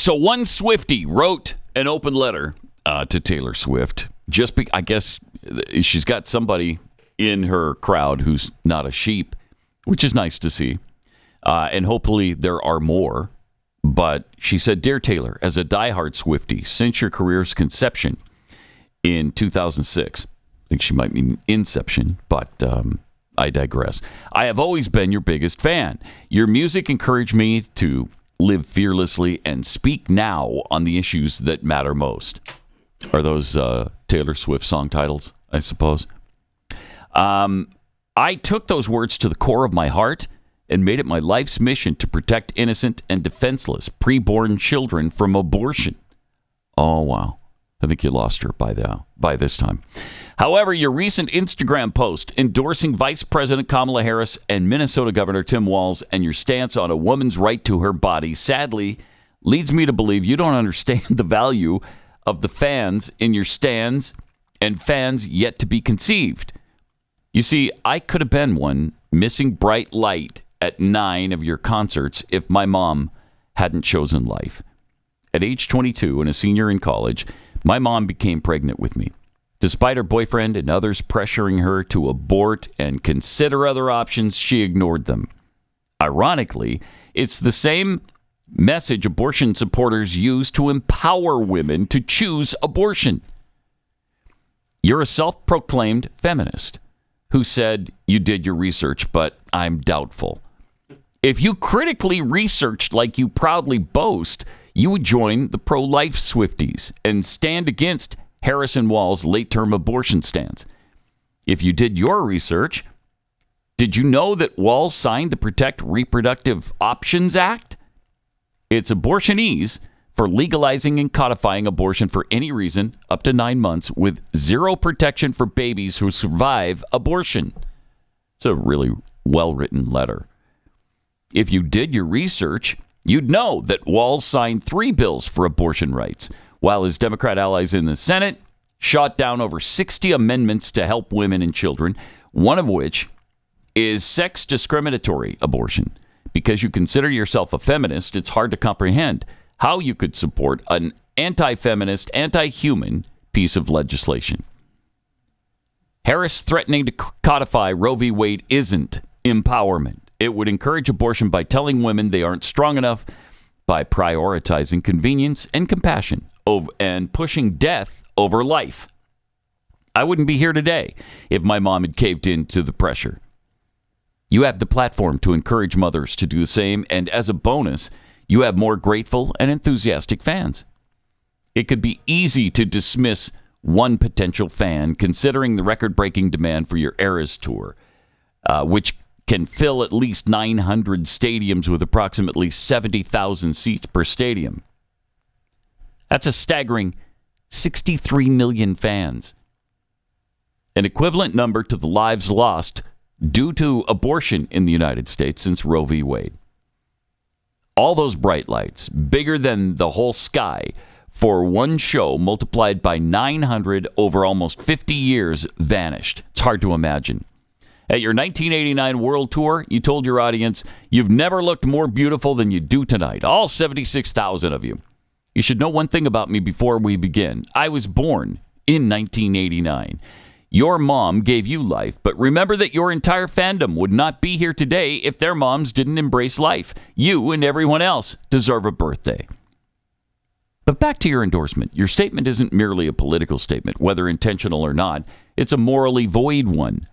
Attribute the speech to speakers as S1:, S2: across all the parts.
S1: So one Swiftie wrote an open letter to Taylor Swift. I guess she's got somebody in her crowd who's not a sheep, which is nice to see. And hopefully there are more. But she said, "Dear Taylor, as a diehard Swiftie, since your career's conception in 2006, I think she might mean inception, but I digress. I have always been your biggest fan. Your music encouraged me to live fearlessly and speak now on the issues that matter most." Are those Taylor Swift song titles, I suppose? "I took those words to the core of my heart and made it my life's mission to protect innocent and defenseless preborn children from abortion." Oh, wow. I think you lost her by this time. "However, your recent Instagram post endorsing Vice President Kamala Harris and Minnesota Governor Tim Walz and your stance on a woman's right to her body sadly leads me to believe you don't understand the value of the fans in your stands and fans yet to be conceived. You see, I could have been one missing bright light at 9 of your concerts if my mom hadn't chosen life. At age 22 and a senior in college, my mom became pregnant with me. Despite her boyfriend and others pressuring her to abort and consider other options, she ignored them. Ironically, it's the same message abortion supporters use to empower women to choose abortion. You're a self-proclaimed feminist who said you did your research, but I'm doubtful. If you critically researched like you proudly boast, you would join the pro-life Swifties and stand against Harris and Walz' late-term abortion stance. If you did your research, did you know that Walz signed the Protect Reproductive Options Act? It's abortionese for legalizing and codifying abortion for any reason up to 9 months with zero protection for babies who survive abortion." It's a really well-written letter. If you did your research, you'd know that Walz signed 3 bills for abortion rights, while his Democrat allies in the Senate shot down over 60 amendments to help women and children, one of which is sex discriminatory abortion. Because you consider yourself a feminist, it's hard to comprehend how you could support an anti-feminist, anti-human piece of legislation. Harris threatening to codify Roe v. Wade isn't empowerment. It would encourage abortion by telling women they aren't strong enough, by prioritizing convenience and compassion and pushing death over life. I wouldn't be here today if my mom had caved in to the pressure. You have the platform to encourage mothers to do the same, and as a bonus, you have more grateful and enthusiastic fans. It could be easy to dismiss one potential fan, considering the record-breaking demand for your Eras tour, which can fill at least 900 stadiums with approximately 70,000 seats per stadium. That's a staggering 63 million fans, an equivalent number to the lives lost due to abortion in the United States since Roe v. Wade. All those bright lights, bigger than the whole sky, for one show multiplied by 900 over almost 50 years, vanished. It's hard to imagine. At your 1989 World Tour, you told your audience, "You've never looked more beautiful than you do tonight, all 76,000 of you. You should know one thing about me before we begin. I was born in 1989. Your mom gave you life, but remember that your entire fandom would not be here today if their moms didn't embrace life. You and everyone else deserve a birthday." But back to your endorsement. Your statement isn't merely a political statement, whether intentional or not. It's a morally void one.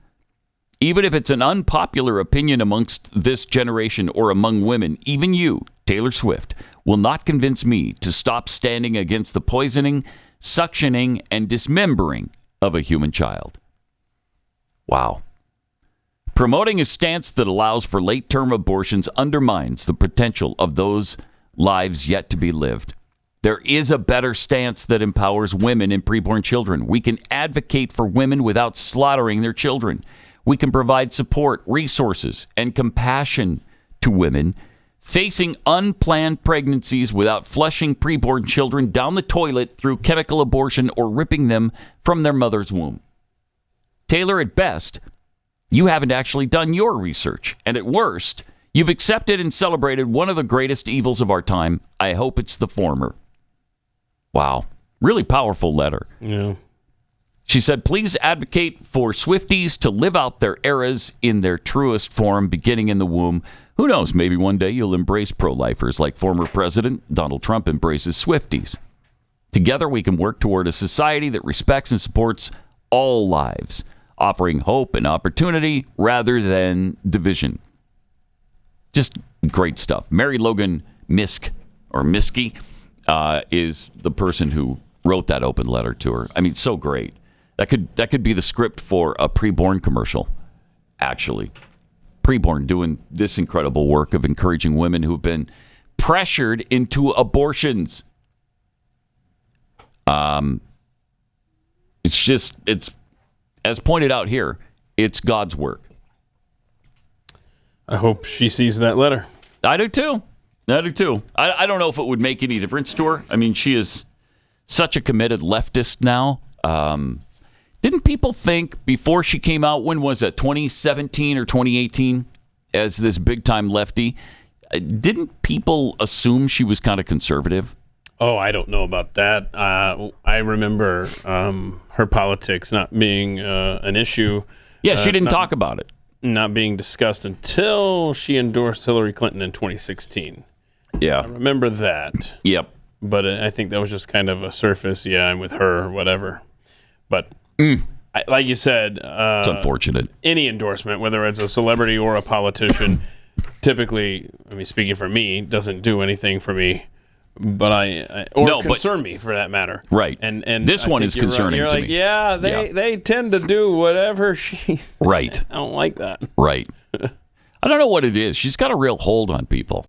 S1: Even if it's an unpopular opinion amongst this generation or among women, even you, Taylor Swift, will not convince me to stop standing against the poisoning, suctioning, and dismembering of a human child. Wow. Promoting a stance that allows for late-term abortions undermines the potential of those lives yet to be lived. There is a better stance that empowers women and preborn children. We can advocate for women without slaughtering their children. We can provide support, resources, and compassion to women facing unplanned pregnancies without flushing preborn children down the toilet through chemical abortion or ripping them from their mother's womb. Taylor, at best, you haven't actually done your research, and at worst, You've accepted and celebrated one of the greatest evils of our time. I hope it's the former. Wow. Really powerful letter.
S2: Yeah.
S1: She said, please advocate for Swifties to live out their eras in their truest form, beginning in the womb. Who knows? Maybe one day you'll embrace pro-lifers like former President Donald Trump embraces Swifties. Together we can work toward a society that respects and supports all lives, offering hope and opportunity rather than division. Just great stuff. Mary-Logan Miske, or Miske, is the person who wrote that open letter to her. I mean, so great. That could be the script for a preborn commercial, actually. Preborn doing this incredible work of encouraging women who've been pressured into abortions. It's as pointed out here, it's God's work.
S2: I hope she sees that letter.
S1: I do too. I don't know if it would make any difference to her. I mean, she is such a committed leftist now. Didn't people think before she came out, when was it, 2017 or 2018, as this big-time lefty, didn't people assume she was kind of conservative?
S2: Oh, I don't know about that. I remember her politics not being an issue.
S1: Yeah, she didn't talk about it.
S2: Not being discussed until she endorsed Hillary Clinton in 2016.
S1: Yeah.
S2: I remember that.
S1: Yep.
S2: But I think that was just kind of a surface, yeah, I'm with her or whatever. But like you said,
S1: it's unfortunate.
S2: Any endorsement, whether it's a celebrity or a politician, typically, I mean, speaking for me, doesn't do anything for me. But concern me for that matter.
S1: Right.
S2: And
S1: this one is concerning
S2: to
S1: me.
S2: Yeah, they tend to do whatever she's.
S1: Right.
S2: I don't like that.
S1: Right. I don't know what it is. She's got a real hold on people.